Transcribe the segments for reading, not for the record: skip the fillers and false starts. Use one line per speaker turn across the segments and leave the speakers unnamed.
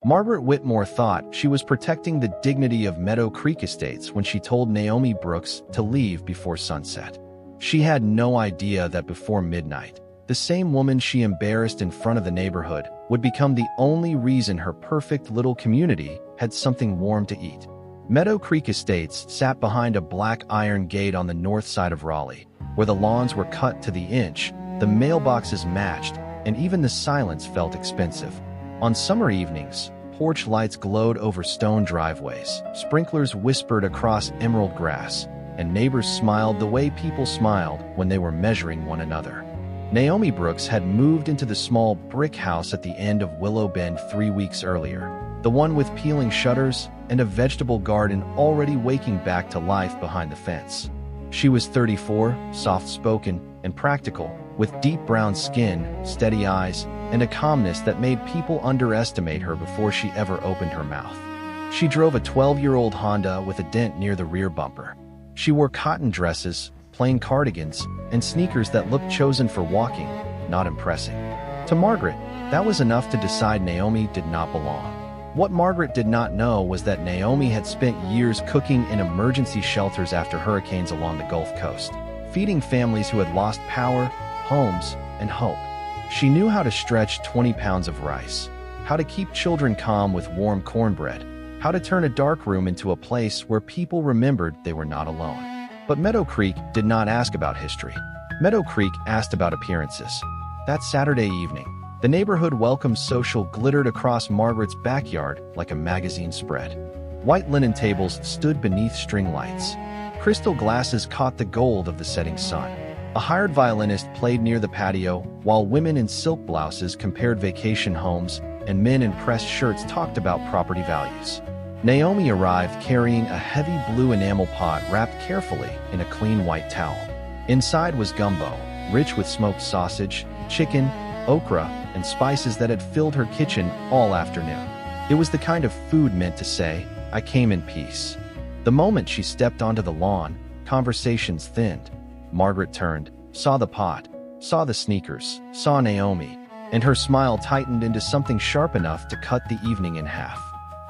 Margaret Whitmore thought she was protecting the dignity of Meadow Creek Estates when she told Naomi Brooks to leave before sunset. She had no idea that before midnight, the same woman she embarrassed in front of the neighborhood would become the only reason her perfect little community had something warm to eat. Meadow Creek Estates sat behind a black iron gate on the north side of Raleigh, where the lawns were cut to the inch, the mailboxes matched, and even the silence felt expensive. On summer evenings, porch lights glowed over stone driveways, sprinklers whispered across emerald grass, and neighbors smiled the way people smiled when they were measuring one another. Naomi Brooks had moved into the small brick house at the end of Willow Bend 3 weeks earlier, the one with peeling shutters and a vegetable garden already waking back to life behind the fence. She was 34, soft-spoken, and practical, with deep brown skin, steady eyes, and a calmness that made people underestimate her before she ever opened her mouth. She drove a 12-year-old Honda with a dent near the rear bumper. She wore cotton dresses, plain cardigans, and sneakers that looked chosen for walking, not impressing. To Margaret, that was enough to decide Naomi did not belong. What Margaret did not know was that Naomi had spent years cooking in emergency shelters after hurricanes along the Gulf Coast, feeding families who had lost power, homes, and hope. She knew how to stretch 20 pounds of rice, how to keep children calm with warm cornbread, how to turn a dark room into a place where people remembered they were not alone. But Meadow Creek did not ask about history. Meadow Creek asked about appearances. That Saturday evening, the neighborhood welcome social glittered across Margaret's backyard like a magazine spread. White linen tables stood beneath string lights. Crystal glasses caught the gold of the setting sun. A hired violinist played near the patio, while women in silk blouses compared vacation homes and men in pressed shirts talked about property values. Naomi arrived carrying a heavy blue enamel pot wrapped carefully in a clean white towel. Inside was gumbo, rich with smoked sausage, chicken, okra, and spices that had filled her kitchen all afternoon. It was the kind of food meant to say, "I came in peace." The moment she stepped onto the lawn, conversations thinned. Margaret turned, saw the pot, saw the sneakers, saw Naomi, and her smile tightened into something sharp enough to cut the evening in half.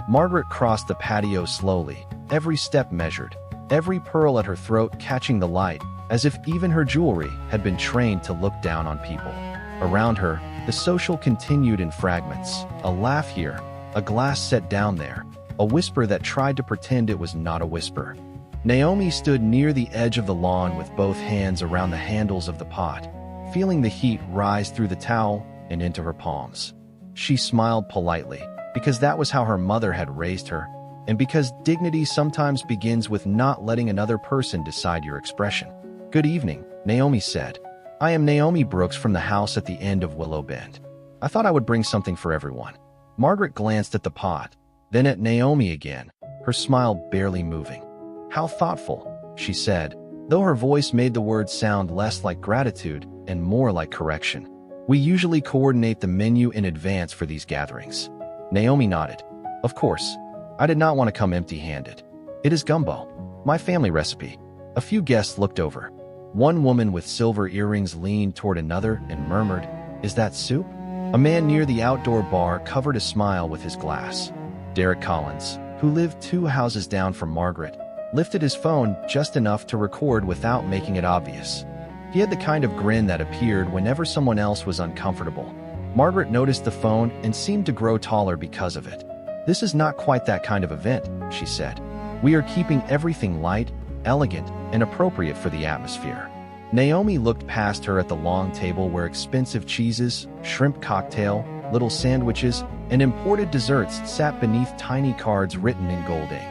Margaret crossed the patio slowly, every step measured, every pearl at her throat catching the light, as if even her jewelry had been trained to look down on people. Around her, the social continued in fragments, a laugh here, a glass set down there, a whisper that tried to pretend it was not a whisper. Naomi stood near the edge of the lawn with both hands around the handles of the pot, feeling the heat rise through the towel and into her palms. She smiled politely, because that was how her mother had raised her, and because dignity sometimes begins with not letting another person decide your expression. "Good evening," Naomi said. "I am Naomi Brooks from the house at the end of Willow Bend. I thought I would bring something for everyone." Margaret glanced at the pot, then at Naomi again, her smile barely moving. "How thoughtful," she said, though her voice made the words sound less like gratitude and more like correction. "We usually coordinate the menu in advance for these gatherings." Naomi nodded. "Of course. I did not want to come empty-handed. It is gumbo, my family recipe." A few guests looked over. One woman with silver earrings leaned toward another and murmured, "Is that soup?" A man near the outdoor bar covered a smile with his glass. Derek Collins, who lived 2 houses down from Margaret, lifted his phone just enough to record without making it obvious. He had the kind of grin that appeared whenever someone else was uncomfortable. Margaret noticed the phone and seemed to grow taller because of it. "This is not quite that kind of event," she said. "We are keeping everything light, elegant, and appropriate for the atmosphere." Naomi looked past her at the long table where expensive cheeses, shrimp cocktail, little sandwiches, and imported desserts sat beneath tiny cards written in gold ink.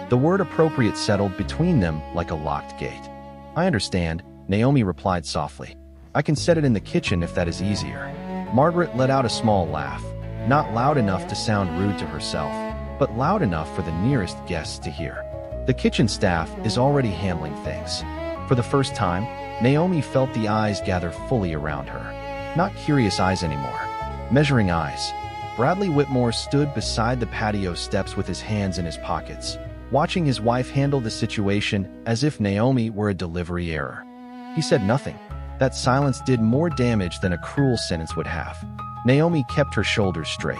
The word appropriate settled between them like a locked gate. "I understand," Naomi replied softly. "I can set it in the kitchen if that is easier." Margaret let out a small laugh, not loud enough to sound rude to herself, but loud enough for the nearest guests to hear. "The kitchen staff is already handling things." For the first time, Naomi felt the eyes gather fully around her. Not curious eyes anymore. Measuring eyes. Bradley Whitmore stood beside the patio steps with his hands in his pockets, watching his wife handle the situation as if Naomi were a delivery error. He said nothing. That silence did more damage than a cruel sentence would have. Naomi kept her shoulders straight.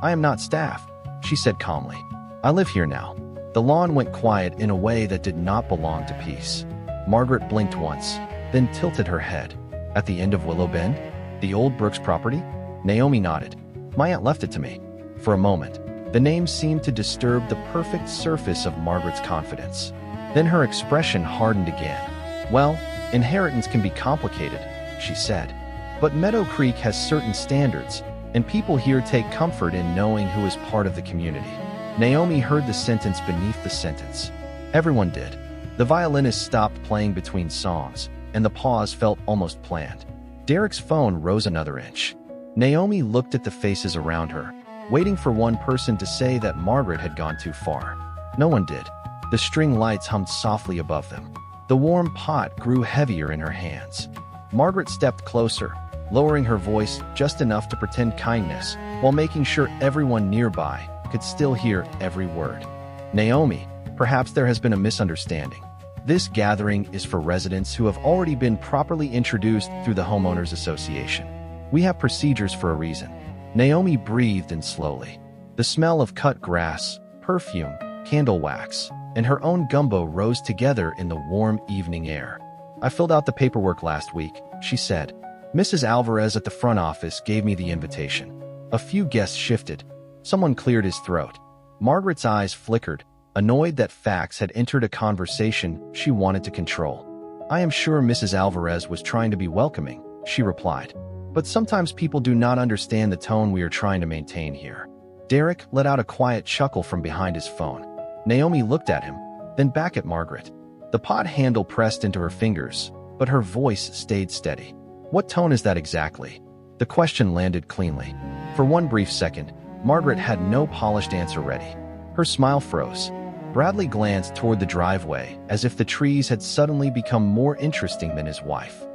"I am not staff," she said calmly. I live here now. The lawn went quiet in a way that did not belong to peace. Margaret blinked once, then tilted her head. At the end of Willow Bend? The old Brooks property? Naomi nodded. My aunt left it to me. For a moment, the name seemed to disturb the perfect surface of Margaret's confidence. Then her expression hardened again. Well, inheritance can be complicated, she said. But Meadow Creek has certain standards, and people here take comfort in knowing who is part of the community. Naomi heard the sentence beneath the sentence. Everyone did. The violinist stopped playing between songs, and the pause felt almost planned. Derek's phone rose another inch. Naomi looked at the faces around her, waiting for one person to say that Margaret had gone too far. No one did. The string lights hummed softly above them. The warm pot grew heavier in her hands. Margaret stepped closer, lowering her voice just enough to pretend kindness, while making sure everyone nearby could still hear every word. Naomi, perhaps there has been a misunderstanding. This gathering is for residents who have already been properly introduced through the Homeowners Association. We have procedures for a reason. Naomi breathed in slowly. The smell of cut grass, perfume, candle wax, and her own gumbo rose together in the warm evening air. I filled out the paperwork last week, she said. Mrs. Alvarez at the front office gave me the invitation. A few guests shifted. Someone cleared his throat. Margaret's eyes flickered, annoyed that facts had entered a conversation she wanted to control. I am sure Mrs. Alvarez was trying to be welcoming, she replied. But sometimes people do not understand the tone we are trying to maintain here. Derek let out a quiet chuckle from behind his phone. Naomi looked at him, then back at Margaret. The pot handle pressed into her fingers, but her voice stayed steady. What tone is that exactly? The question landed cleanly. For one brief second, Margaret had no polished answer ready. Her smile froze. Bradley glanced toward the driveway as if the trees had suddenly become more interesting than his wife.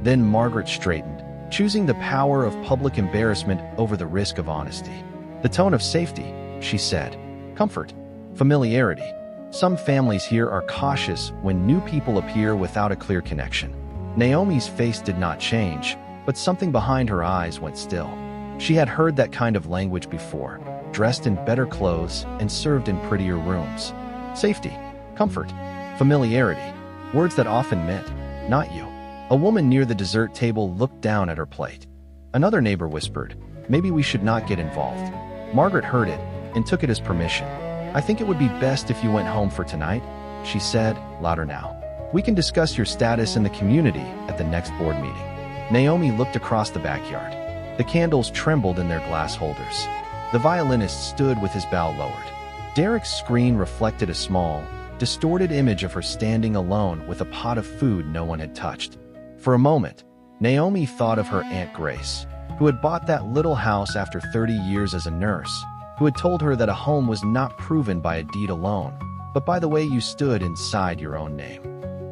Then Margaret straightened, choosing the power of public embarrassment over the risk of honesty. The tone of safety, she said. Comfort. Familiarity. Some families here are cautious when new people appear without a clear connection. Naomi's face did not change, but something behind her eyes went still. She had heard that kind of language before, dressed in better clothes and served in prettier rooms. Safety, comfort, familiarity, words that often meant, not you. A woman near the dessert table looked down at her plate. Another neighbor whispered, maybe we should not get involved. Margaret heard it and took it as permission. I think it would be best if you went home for tonight, she said, louder now. We can discuss your status in the community at the next board meeting. Naomi looked across the backyard. The candles trembled in their glass holders. The violinist stood with his bow lowered. Derek's screen reflected a small, distorted image of her standing alone with a pot of food no one had touched. For a moment, Naomi thought of her Aunt Grace, who had bought that little house after 30 years as a nurse, who had told her that a home was not proven by a deed alone, but by the way you stood inside your own name.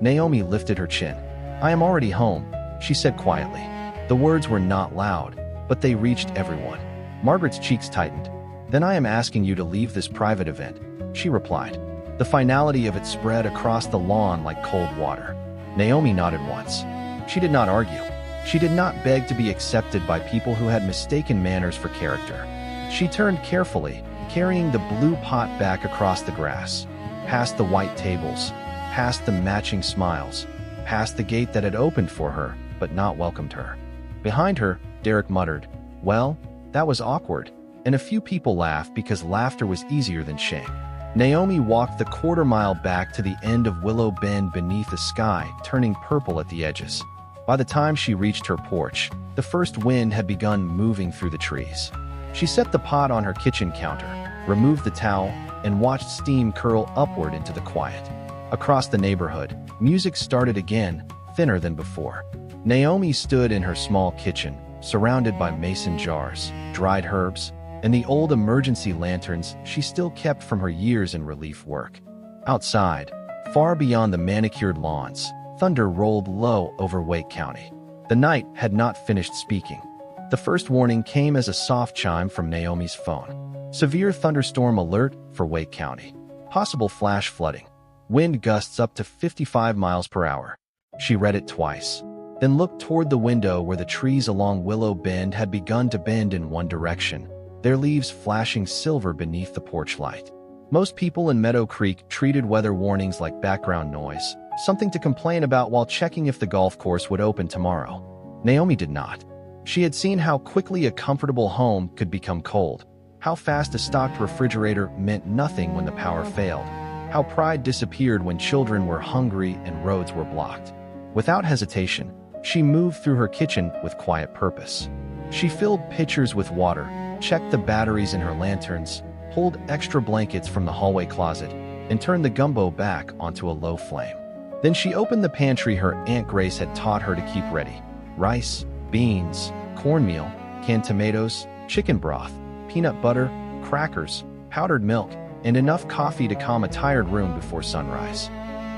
Naomi lifted her chin. I am already home, she said quietly. The words were not loud, but they reached everyone. Margaret's cheeks tightened. Then I am asking you to leave this private event, she replied. The finality of it spread across the lawn like cold water. Naomi nodded once. She did not argue. She did not beg to be accepted by people who had mistaken manners for character. She turned carefully, carrying the blue pot back across the grass, past the white tables, past the matching smiles, past the gate that had opened for her but not welcomed her. Behind her, Derek muttered, well, that was awkward, and a few people laughed because laughter was easier than shame. Naomi walked the quarter-mile back to the end of Willow Bend beneath a sky turning purple at the edges. By the time she reached her porch, the first wind had begun moving through the trees. She set the pot on her kitchen counter, removed the towel, and watched steam curl upward into the quiet. Across the neighborhood, music started again, thinner than before. Naomi stood in her small kitchen, surrounded by mason jars, dried herbs, and the old emergency lanterns she still kept from her years in relief work. Outside, far beyond the manicured lawns, thunder rolled low over Wake County. The night had not finished speaking. The first warning came as a soft chime from Naomi's phone. Severe thunderstorm alert for Wake County. Possible flash flooding. Wind gusts up to 55 miles per hour. She read it twice, then looked toward the window where the trees along Willow Bend had begun to bend in one direction, their leaves flashing silver beneath the porch light. Most people in Meadow Creek treated weather warnings like background noise, something to complain about while checking if the golf course would open tomorrow. Naomi did not. She had seen how quickly a comfortable home could become cold, how fast a stocked refrigerator meant nothing when the power failed, how pride disappeared when children were hungry and roads were blocked. Without hesitation, she moved through her kitchen with quiet purpose. She filled pitchers with water, checked the batteries in her lanterns, pulled extra blankets from the hallway closet, and turned the gumbo back onto a low flame. Then she opened the pantry her Aunt Grace had taught her to keep ready. Rice, beans, cornmeal, canned tomatoes, chicken broth, peanut butter, crackers, powdered milk, and enough coffee to calm a tired room before sunrise.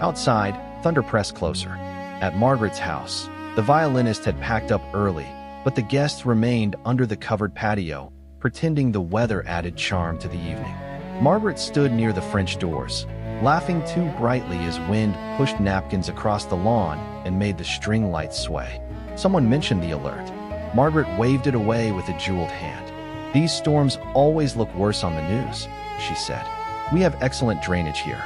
Outside, thunder pressed closer. At Margaret's house, the violinist had packed up early, but the guests remained under the covered patio, pretending the weather added charm to the evening. Margaret stood near the French doors, laughing too brightly as wind pushed napkins across the lawn and made the string lights sway. Someone mentioned the alert. Margaret waved it away with a jeweled hand. "These storms always look worse on the news," she said. "We have excellent drainage here."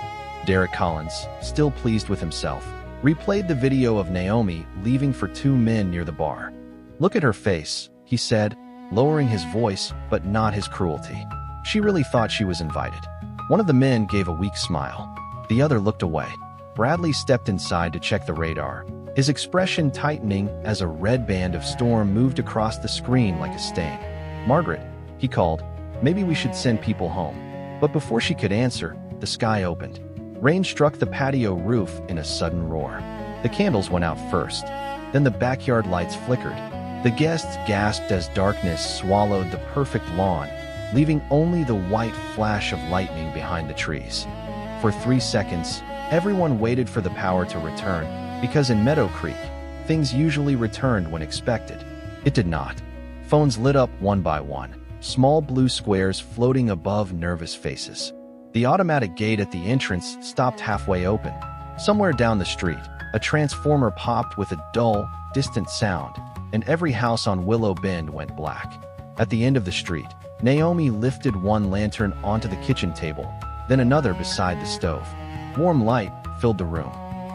Derek Collins, still pleased with himself, replayed the video of Naomi leaving for 2 men near the bar. "Look at her face," he said, lowering his voice but not his cruelty. "She really thought she was invited." One of the men gave a weak smile. The other looked away. Bradley stepped inside to check the radar, his expression tightening as a red band of storm moved across the screen like a stain. "Margaret," he called, "maybe we should send people home." But before she could answer, the sky opened. Rain struck the patio roof in a sudden roar. The candles went out first. Then the backyard lights flickered. The guests gasped as darkness swallowed the perfect lawn, leaving only the white flash of lightning behind the trees. For 3 seconds, everyone waited for the power to return, because in Meadow Creek, things usually returned when expected. It did not. Phones lit up one by one, small blue squares floating above nervous faces. The automatic gate at the entrance stopped halfway open. Somewhere down the street, a transformer popped with a dull, distant sound, and every house on Willow Bend went black. At the end of the street, Naomi lifted one lantern onto the kitchen table, then another beside the stove. Warm light filled the room.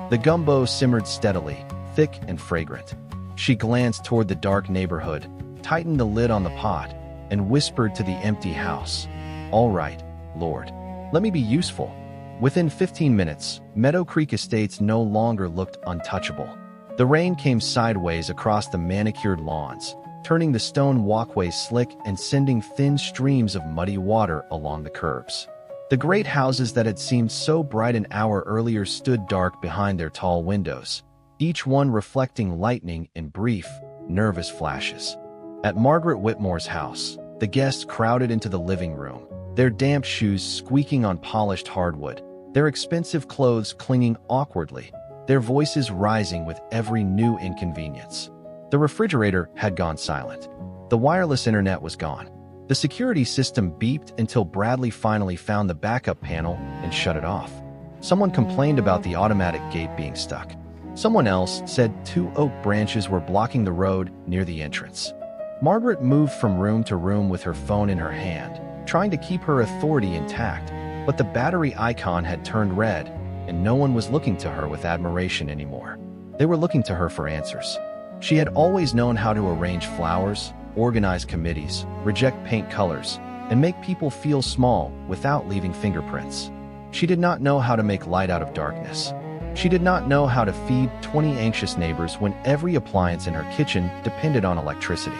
The gumbo simmered steadily, thick and fragrant. She glanced toward the dark neighborhood, tightened the lid on the pot, and whispered to the empty house, "All right, Lord. Let me be useful." Within 15 minutes, Meadow Creek Estates no longer looked untouchable. The rain came sideways across the manicured lawns, turning the stone walkways slick and sending thin streams of muddy water along the curbs. The great houses that had seemed so bright an hour earlier stood dark behind their tall windows, each one reflecting lightning in brief, nervous flashes. At Margaret Whitmore's house, the guests crowded into the living room, their damp shoes squeaking on polished hardwood, their expensive clothes clinging awkwardly, their voices rising with every new inconvenience. The refrigerator had gone silent. The wireless internet was gone. The security system beeped until Bradley finally found the backup panel and shut it off. Someone complained about the automatic gate being stuck. Someone else said 2 oak branches were blocking the road near the entrance. Margaret moved from room to room with her phone in her hand, trying to keep her authority intact, but the battery icon had turned red, and no one was looking to her with admiration anymore. They were looking to her for answers. She had always known how to arrange flowers, organize committees, reject paint colors, and make people feel small without leaving fingerprints. She did not know how to make light out of darkness. She did not know how to feed 20 anxious neighbors when every appliance in her kitchen depended on electricity.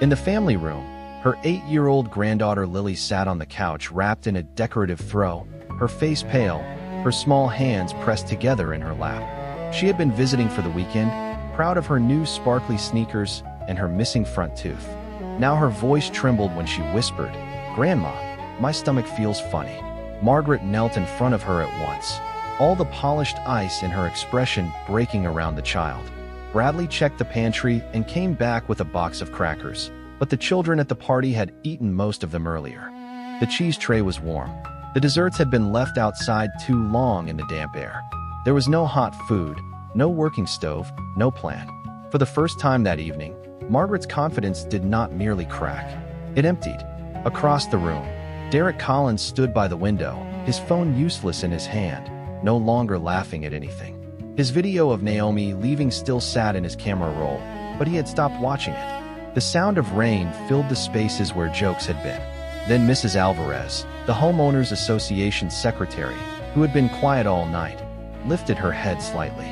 In the family room, her 8-year-old granddaughter Lily sat on the couch wrapped in a decorative throw, her face pale, her small hands pressed together in her lap. She had been visiting for the weekend, proud of her new sparkly sneakers and her missing front tooth. Now her voice trembled when she whispered, "Grandma, my stomach feels funny." Margaret knelt in front of her at once, all the polished ice in her expression breaking around the child. Bradley checked the pantry and came back with a box of crackers, but the children at the party had eaten most of them earlier. The cheese tray was warm. The desserts had been left outside too long in the damp air. There was no hot food, no working stove, no plan. For the first time that evening, Margaret's confidence did not merely crack. It emptied. Across the room, Derek Collins stood by the window, his phone useless in his hand, no longer laughing at anything. His video of Naomi leaving still sat in his camera roll, but he had stopped watching it. The sound of rain filled the spaces where jokes had been. Then Mrs. Alvarez, the Homeowners Association secretary, who had been quiet all night, lifted her head slightly.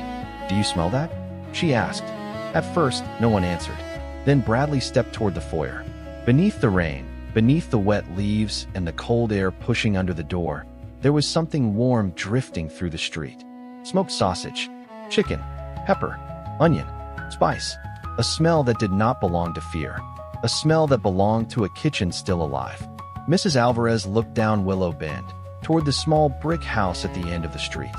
"Do you smell that?" she asked. At first, no one answered. Then Bradley stepped toward the foyer. Beneath the rain, beneath the wet leaves and the cold air pushing under the door, there was something warm drifting through the street. Smoked sausage, chicken, pepper, onion, spice. A smell that did not belong to fear. A smell that belonged to a kitchen still alive. Mrs. Alvarez looked down Willow Bend, toward the small brick house at the end of the street.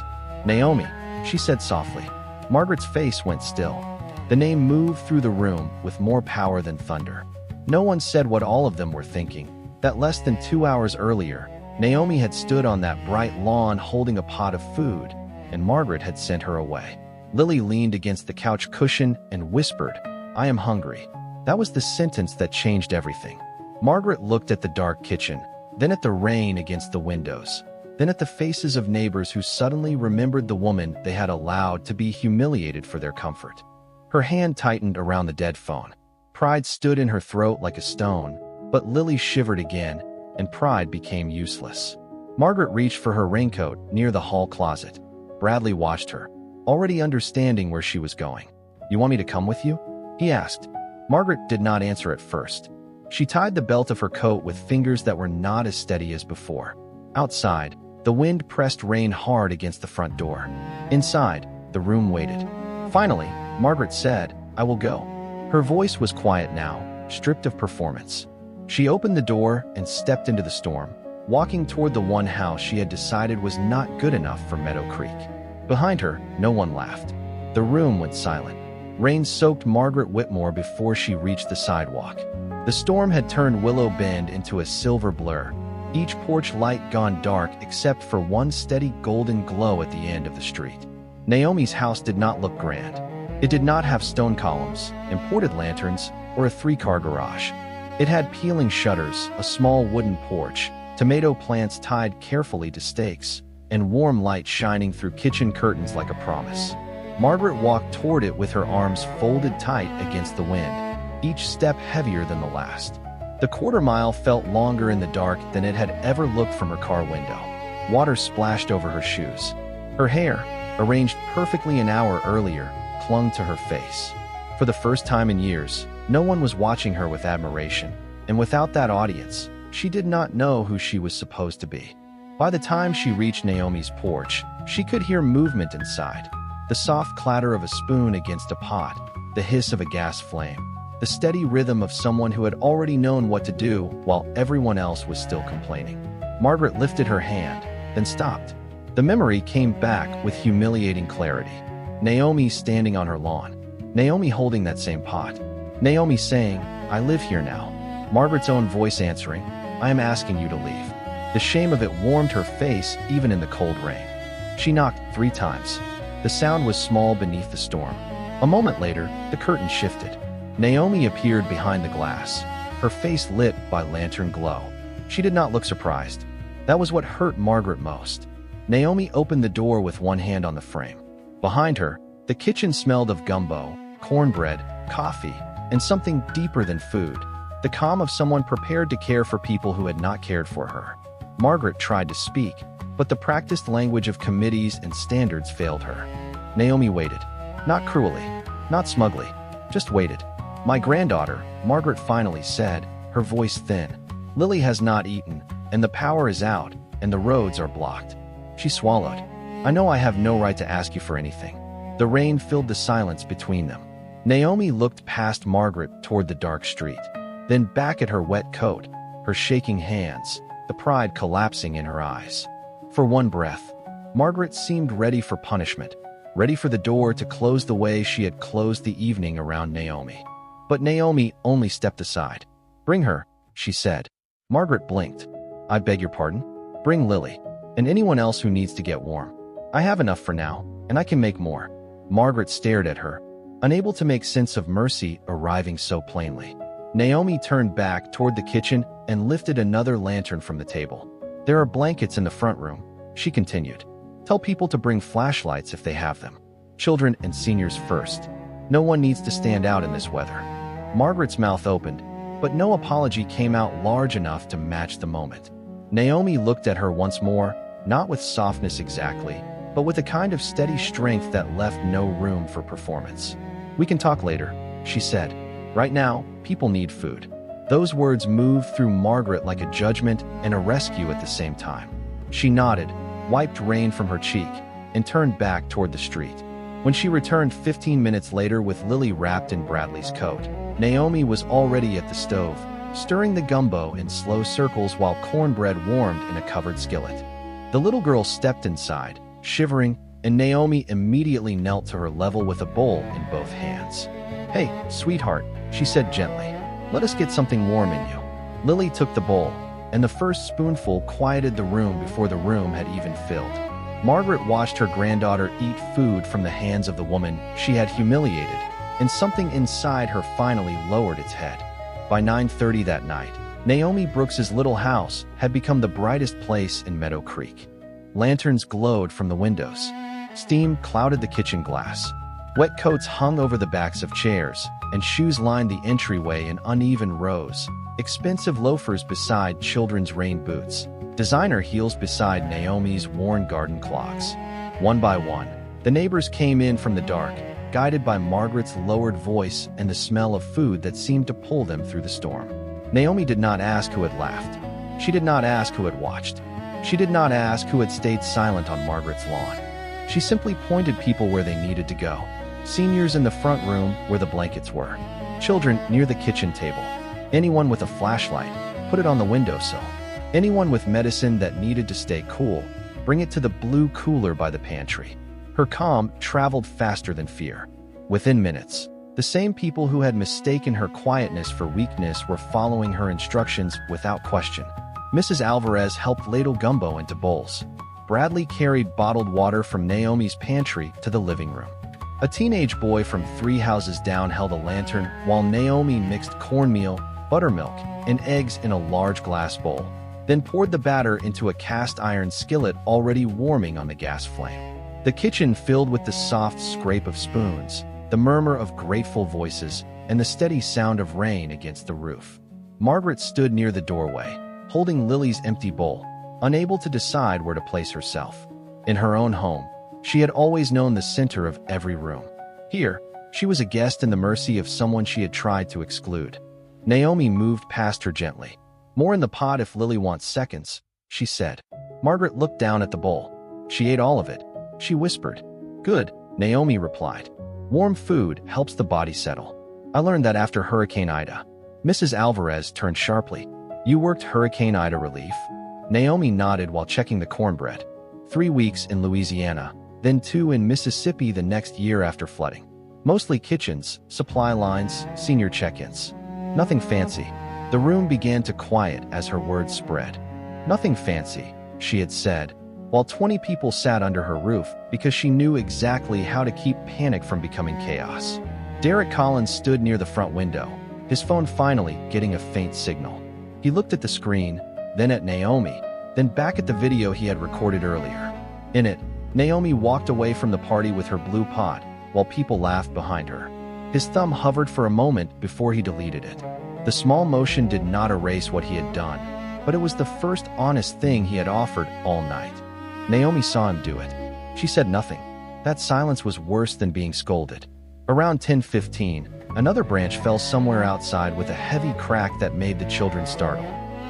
"Naomi," she said softly. Margaret's face went still. The name moved through the room with more power than thunder. No one said what all of them were thinking, that less than 2 hours earlier, Naomi had stood on that bright lawn holding a pot of food, and Margaret had sent her away. Lily leaned against the couch cushion and whispered, "I am hungry." That was the sentence that changed everything. Margaret looked at the dark kitchen, then at the rain against the windows, then at the faces of neighbors who suddenly remembered the woman they had allowed to be humiliated for their comfort. Her hand tightened around the dead phone. Pride stood in her throat like a stone, but Lily shivered again, and pride became useless. Margaret reached for her raincoat near the hall closet. Bradley watched her, already understanding where she was going. "You want me to come with you?" he asked. Margaret did not answer at first. She tied the belt of her coat with fingers that were not as steady as before. Outside, the wind pressed rain hard against the front door. Inside, the room waited. Finally, Margaret said, "I will go." Her voice was quiet now, stripped of performance. She opened the door and stepped into the storm, walking toward the one house she had decided was not good enough for Meadow Creek. Behind her, no one laughed. The room went silent. Rain soaked Margaret Whitmore before she reached the sidewalk. The storm had turned Willow Bend into a silver blur, each porch light gone dark except for one steady golden glow at the end of the street. Naomi's house did not look grand. It did not have stone columns, imported lanterns, or a 3-car garage. It had peeling shutters, a small wooden porch, tomato plants tied carefully to stakes, and warm light shining through kitchen curtains like a promise. Margaret walked toward it with her arms folded tight against the wind, each step heavier than the last. The quarter-mile felt longer in the dark than it had ever looked from her car window. Water splashed over her shoes. Her hair, arranged perfectly an hour earlier, clung to her face. For the first time in years, no one was watching her with admiration, and without that audience, she did not know who she was supposed to be. By the time she reached Naomi's porch, she could hear movement inside. The soft clatter of a spoon against a pot, the hiss of a gas flame, the steady rhythm of someone who had already known what to do while everyone else was still complaining. Margaret lifted her hand, then stopped. The memory came back with humiliating clarity. Naomi standing on her lawn. Naomi holding that same pot. Naomi saying, "I live here now." Margaret's own voice answering, "I am asking you to leave." The shame of it warmed her face even in the cold rain. She knocked 3 times. The sound was small beneath the storm. A moment later, the curtain shifted. Naomi appeared behind the glass, her face lit by lantern glow. She did not look surprised. That was what hurt Margaret most. Naomi opened the door with one hand on the frame. Behind her, the kitchen smelled of gumbo, cornbread, coffee, and something deeper than food, the calm of someone prepared to care for people who had not cared for her. Margaret tried to speak, but the practiced language of committees and standards failed her. Naomi waited. Not cruelly, not smugly, just waited. "My granddaughter," Margaret finally said, her voice thin. "Lily has not eaten, and the power is out, and the roads are blocked." She swallowed. "I know I have no right to ask you for anything." The rain filled the silence between them. Naomi looked past Margaret toward the dark street, then back at her wet coat, her shaking hands, the pride collapsing in her eyes. For one breath, Margaret seemed ready for punishment, ready for the door to close the way she had closed the evening around Naomi. But Naomi only stepped aside. "Bring her," she said. Margaret blinked. "I beg your pardon?" "Bring Lily, and anyone else who needs to get warm. I have enough for now, and I can make more." Margaret stared at her, unable to make sense of mercy arriving so plainly. Naomi turned back toward the kitchen and lifted another lantern from the table. "There are blankets in the front room," she continued. "Tell people to bring flashlights if they have them. Children and seniors first. No one needs to stand out in this weather." Margaret's mouth opened, but no apology came out large enough to match the moment. Naomi looked at her once more, not with softness exactly, but with a kind of steady strength that left no room for performance. "We can talk later," she said. "Right now, people need food." Those words moved through Margaret like a judgment and a rescue at the same time. She nodded, wiped rain from her cheek, and turned back toward the street. When she returned 15 minutes later with Lily wrapped in Bradley's coat, Naomi was already at the stove, stirring the gumbo in slow circles while cornbread warmed in a covered skillet. The little girl stepped inside, shivering, and Naomi immediately knelt to her level with a bowl in both hands. "Hey, sweetheart," she said gently. "Let us get something warm in you." Lily took the bowl, and the first spoonful quieted the room before the room had even filled. Margaret watched her granddaughter eat food from the hands of the woman she had humiliated, and something inside her finally lowered its head. By 9:30 that night, Naomi Brooks's little house had become the brightest place in Meadow Creek. Lanterns glowed from the windows. Steam clouded the kitchen glass. Wet coats hung over the backs of chairs, and shoes lined the entryway in uneven rows, expensive loafers beside children's rain boots, designer heels beside Naomi's worn garden clogs. One by one, the neighbors came in from the dark, guided by Margaret's lowered voice and the smell of food that seemed to pull them through the storm. Naomi did not ask who had laughed. She did not ask who had watched. She did not ask who had stayed silent on Margaret's lawn. She simply pointed people where they needed to go. Seniors in the front room where the blankets were. Children near the kitchen table. Anyone with a flashlight, put it on the windowsill. Anyone with medicine that needed to stay cool, bring it to the blue cooler by the pantry. Her calm traveled faster than fear. Within minutes, the same people who had mistaken her quietness for weakness were following her instructions without question. Mrs. Alvarez helped ladle gumbo into bowls. Bradley carried bottled water from Naomi's pantry to the living room. A teenage boy from 3 houses down held a lantern while Naomi mixed cornmeal, buttermilk, and eggs in a large glass bowl, then poured the batter into a cast-iron skillet already warming on the gas flame. The kitchen filled with the soft scrape of spoons, the murmur of grateful voices, and the steady sound of rain against the roof. Margaret stood near the doorway, holding Lily's empty bowl, unable to decide where to place herself. In her own home, she had always known the center of every room. Here, she was a guest in the mercy of someone she had tried to exclude. Naomi moved past her gently. "More in the pot if Lily wants seconds," she said. Margaret looked down at the bowl. She ate all of it. She whispered. "Good," Naomi replied. "Warm food helps the body settle. I learned that after Hurricane Ida." Mrs. Alvarez turned sharply. "You worked Hurricane Ida relief?" Naomi nodded while checking the cornbread. 3 weeks in Louisiana, then 2 in Mississippi the next year after flooding. Mostly kitchens, supply lines, senior check-ins. Nothing fancy. The room began to quiet as her words spread. "Nothing fancy," she had said, while 20 people sat under her roof because she knew exactly how to keep panic from becoming chaos. Derek Collins stood near the front window, his phone finally getting a faint signal. He looked at the screen, then at Naomi, then back at the video he had recorded earlier. In it, Naomi walked away from the party with her blue pot, while people laughed behind her. His thumb hovered for a moment before he deleted it. The small motion did not erase what he had done, but it was the first honest thing he had offered all night. Naomi saw him do it. She said nothing. That silence was worse than being scolded. Around 10:15, another branch fell somewhere outside with a heavy crack that made the children startle.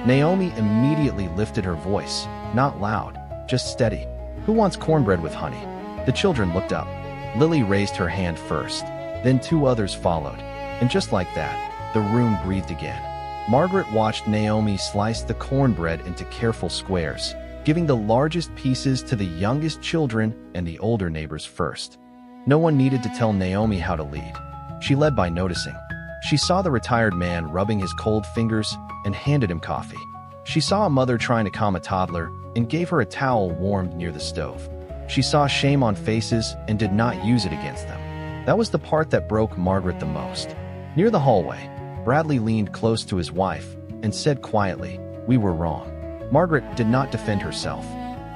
Naomi immediately lifted her voice, not loud, just steady. "Who wants cornbread with honey?" The children looked up. Lily raised her hand first, then 2 others followed, and just like that, the room breathed again. Margaret watched Naomi slice the cornbread into careful squares, giving the largest pieces to the youngest children and the older neighbors first. No one needed to tell Naomi how to lead. She led by noticing. She saw the retired man rubbing his cold fingers and handed him coffee. She saw a mother trying to calm a toddler and gave her a towel warmed near the stove. She saw shame on faces and did not use it against them. That was the part that broke Margaret the most. Near the hallway, Bradley leaned close to his wife and said quietly, "We were wrong." Margaret did not defend herself.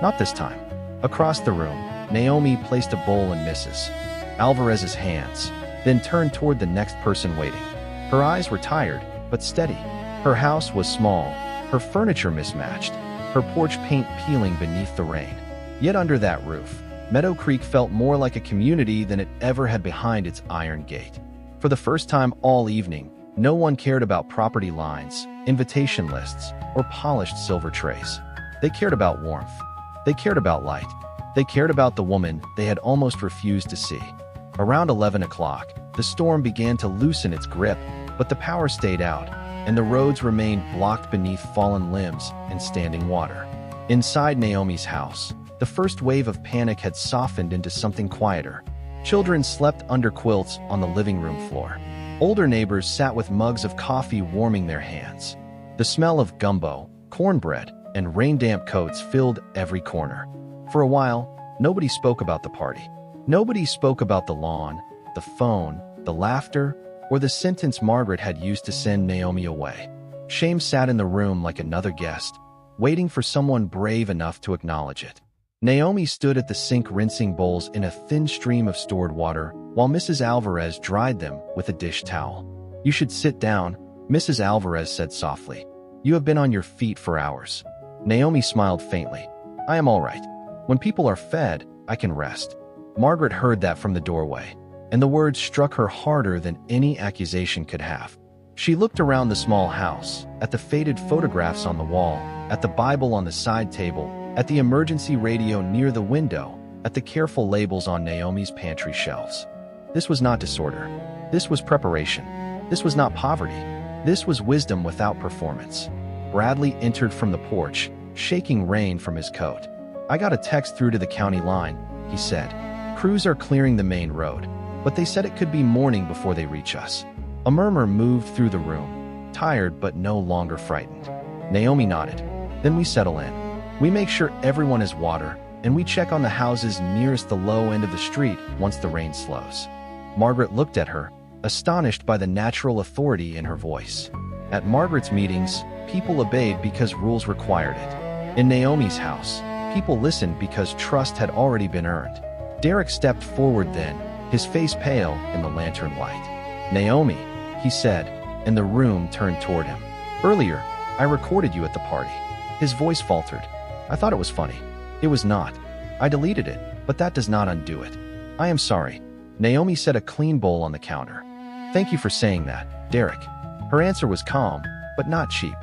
Not this time. Across the room, Naomi placed a bowl in Mrs. Alvarez's hands, then turned toward the next person waiting. Her eyes were tired, but steady. Her house was small, her furniture mismatched, her porch paint peeling beneath the rain. Yet under that roof, Meadow Creek felt more like a community than it ever had behind its iron gate. For the first time all evening, no one cared about property lines, invitation lists, or polished silver trays. They cared about warmth. They cared about light. They cared about the woman they had almost refused to see. Around 11 o'clock, the storm began to loosen its grip, but the power stayed out, and the roads remained blocked beneath fallen limbs and standing water. Inside Naomi's house, the first wave of panic had softened into something quieter. Children slept under quilts on the living room floor. Older neighbors sat with mugs of coffee warming their hands. The smell of gumbo, cornbread, and rain-damp coats filled every corner. For a while, nobody spoke about the party. Nobody spoke about the lawn, the phone, the laughter, or the sentence Margaret had used to send Naomi away. Shame sat in the room like another guest, waiting for someone brave enough to acknowledge it. Naomi stood at the sink rinsing bowls in a thin stream of stored water, while Mrs. Alvarez dried them with a dish towel. "You should sit down," Mrs. Alvarez said softly. "You have been on your feet for hours." Naomi smiled faintly. "I am all right. When people are fed, I can rest." Margaret heard that from the doorway, and the words struck her harder than any accusation could have. She looked around the small house, at the faded photographs on the wall, at the Bible on the side table, at the emergency radio near the window, at the careful labels on Naomi's pantry shelves. This was not disorder. This was preparation. This was not poverty. This was wisdom without performance. Bradley entered from the porch, shaking rain from his coat. "I got a text through to the county line," he said. "Crews are clearing the main road, but they said it could be morning before they reach us." A murmur moved through the room, tired but no longer frightened. Naomi nodded. "Then we settle in. We make sure everyone has water, and we check on the houses nearest the low end of the street once the rain slows." Margaret looked at her, astonished by the natural authority in her voice. At Margaret's meetings, people obeyed because rules required it. In Naomi's house, people listened because trust had already been earned. Derek stepped forward then, his face pale in the lantern light. "Naomi," he said, and the room turned toward him. "Earlier, I recorded you at the party." His voice faltered. "I thought it was funny." "It was not. I deleted it, but that does not undo it." "I am sorry." Naomi set a clean bowl on the counter. "Thank you for saying that, Derek." Her answer was calm, but not cheap.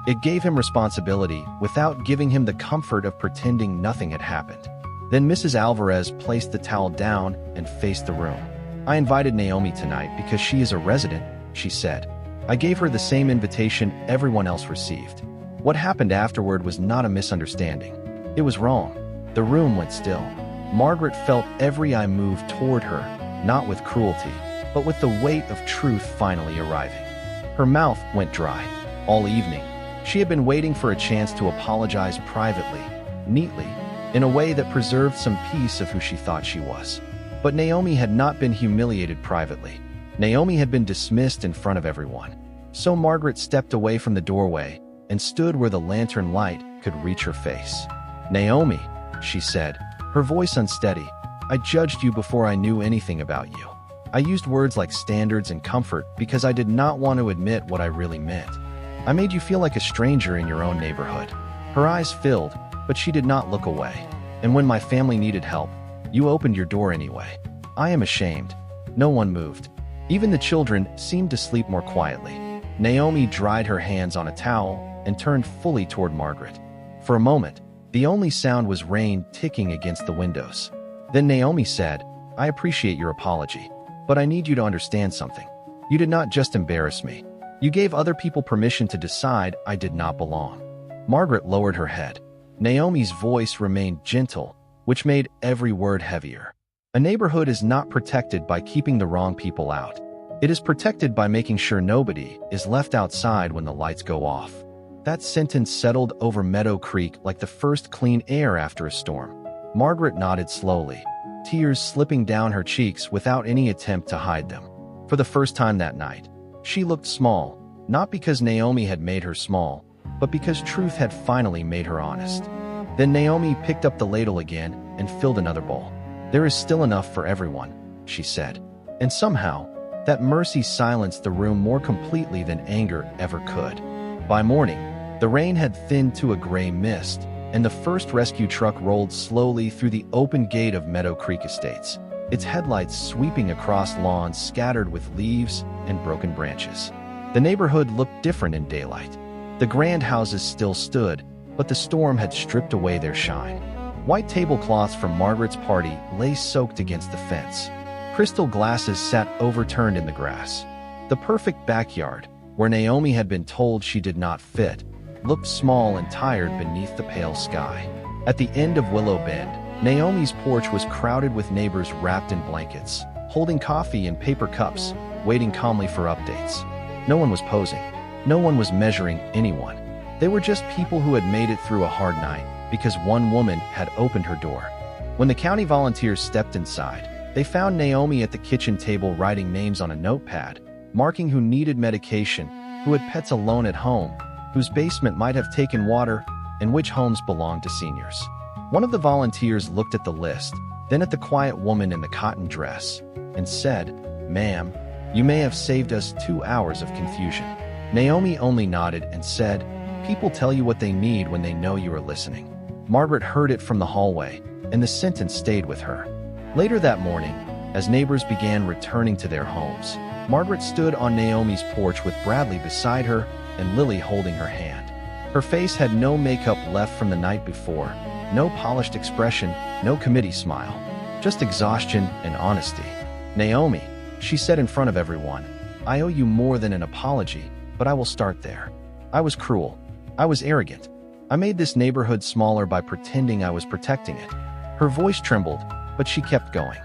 It gave him responsibility without giving him the comfort of pretending nothing had happened. Then Mrs. Alvarez placed the towel down and faced the room. "I invited Naomi tonight because she is a resident," she said. "I gave her the same invitation everyone else received. What happened afterward was not a misunderstanding. It was wrong." The room went still. Margaret felt every eye move toward her, not with cruelty, but with the weight of truth finally arriving. Her mouth went dry. All evening, she had been waiting for a chance to apologize privately, neatly, in a way that preserved some piece of who she thought she was. But Naomi had not been humiliated privately. Naomi had been dismissed in front of everyone. So Margaret stepped away from the doorway and stood where the lantern light could reach her face. "Naomi," she said, her voice unsteady, "I judged you before I knew anything about you. I used words like standards and comfort because I did not want to admit what I really meant. I made you feel like a stranger in your own neighborhood." Her eyes filled, but she did not look away. "And when my family needed help, you opened your door anyway. I am ashamed." No one moved. Even the children seemed to sleep more quietly. Naomi dried her hands on a towel and turned fully toward Margaret. For a moment, the only sound was rain ticking against the windows. Then Naomi said, "I appreciate your apology, but I need you to understand something. You did not just embarrass me. You gave other people permission to decide I did not belong." Margaret lowered her head. Naomi's voice remained gentle, which made every word heavier. A neighborhood is not protected by keeping the wrong people out. It is protected by making sure nobody is left outside when the lights go off. That sentence settled over Meadow Creek like the first clean air after a storm. Margaret nodded slowly, tears slipping down her cheeks without any attempt to hide them. For the first time that night, She looked small, not because Naomi had made her small, but because truth had finally made her honest. Then Naomi picked up the ladle again and filled another bowl. "There is still enough for everyone," she said. And somehow, that mercy silenced the room more completely than anger ever could. By morning, the rain had thinned to a gray mist, and the first rescue truck rolled slowly through the open gate of Meadow Creek Estates, its headlights sweeping across lawns scattered with leaves and broken branches. The neighborhood looked different in daylight. The grand houses still stood, but the storm had stripped away their shine. White tablecloths from Margaret's party lay soaked against the fence. Crystal glasses sat overturned in the grass. The perfect backyard, where Naomi had been told she did not fit, looked small and tired beneath the pale sky. At the end of Willow Bend, Naomi's porch was crowded with neighbors wrapped in blankets, holding coffee in paper cups, waiting calmly for updates. No one was posing. No one was measuring anyone. They were just people who had made it through a hard night because one woman had opened her door. When the county volunteers stepped inside, they found Naomi at the kitchen table writing names on a notepad, marking who needed medication, who had pets alone at home, whose basement might have taken water, and which homes belonged to seniors. One of the volunteers looked at the list, then at the quiet woman in the cotton dress, and said, "Ma'am, you may have saved us 2 hours of confusion." Naomi only nodded and said, "People tell you what they need when they know you are listening." Margaret heard it from the hallway, and the sentence stayed with her. Later that morning, as neighbors began returning to their homes, Margaret stood on Naomi's porch with Bradley beside her and Lily holding her hand. Her face had no makeup left from the night before, no polished expression, no committee smile, just exhaustion and honesty. "Naomi," she said in front of everyone, "I owe you more than an apology, but I will start there. I was cruel. I was arrogant. I made this neighborhood smaller by pretending I was protecting it." Her voice trembled, but she kept going.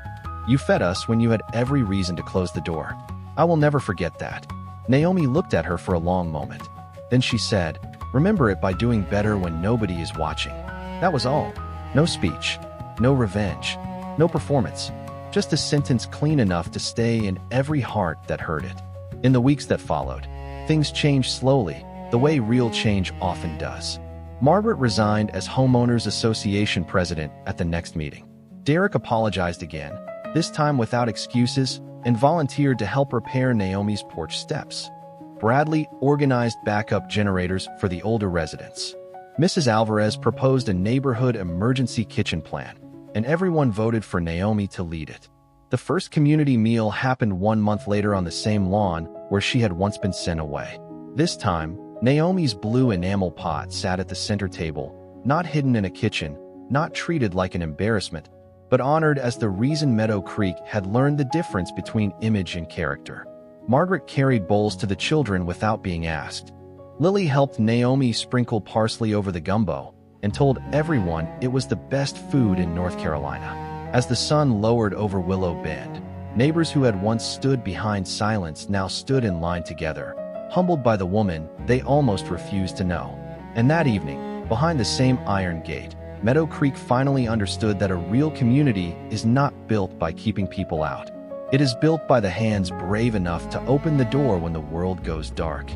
"You fed us when you had every reason to close the door. I will never forget that." Naomi looked at her for a long moment. Then she said, "Remember it by doing better when nobody is watching." That was all. No speech, no revenge, no performance. Just a sentence clean enough to stay in every heart that heard it. In the weeks that followed, things changed slowly, the way real change often does. Margaret resigned as Homeowners Association president at the next meeting. Derek apologized again, this time without excuses, and volunteered to help repair Naomi's porch steps. Bradley organized backup generators for the older residents. Mrs. Alvarez proposed a neighborhood emergency kitchen plan, and everyone voted for Naomi to lead it. The first community meal happened 1 month later on the same lawn where she had once been sent away. This time, Naomi's blue enamel pot sat at the center table, not hidden in a kitchen, not treated like an embarrassment, but honored as the reason Meadow Creek had learned the difference between image and character. Margaret carried bowls to the children without being asked. Lily helped Naomi sprinkle parsley over the gumbo and told everyone it was the best food in North Carolina. As the sun lowered over Willow Bend, neighbors who had once stood behind silence now stood in line together, humbled by the woman they almost refused to know. And that evening, behind the same iron gate, Meadow Creek finally understood that a real community is not built by keeping people out. It is built by the hands brave enough to open the door when the world goes dark.